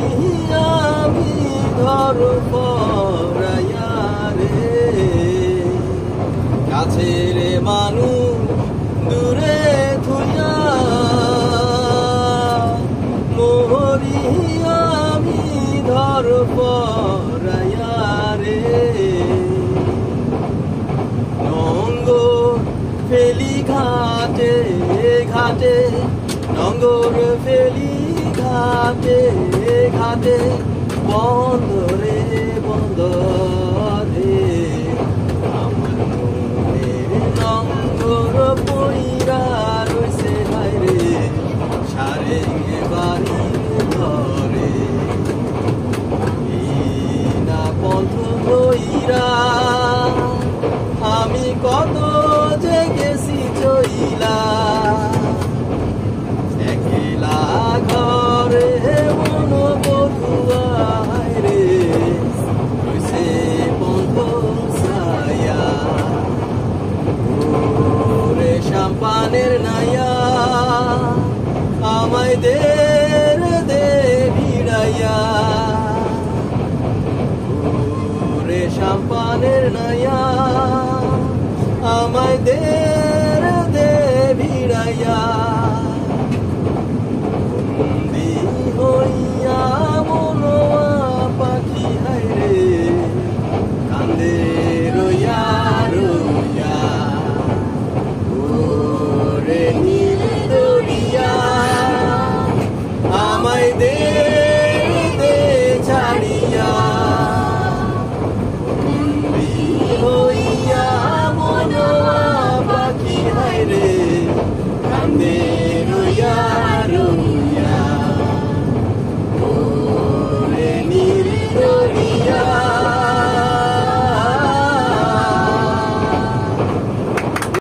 আমি ঘর পরাইয়া রে কাছের মানুষ দূরে থুইয়া মরি আমি ঘর পরাইয়া রে নঙ্গর ফেলি ঘাটে ঘাটে নঙ্গর ফেলি ঘাটে ঘাটে বন্দরে বন্দরে আমার মনের নঙ্গর পইরা রইছে হায়রে সারে বাড়ি ঘরে না পথ ধইরা আমি কত যে গেছি চইলা একলা ঘরে মন বধুয়ায় রে রইছে পন্থ ছায়া ওরে সাম্পানের নাইয়া আমায় দে ভিড়াইয়া ওরে সাম্পানের নাইয়া আমায় দে ভিড়াইয়া বন্দি হইয়া মনোয়া পাখি হায়রে কান্দে রইয়া রইয়া ওরে নীল দরিয়া আমায় দে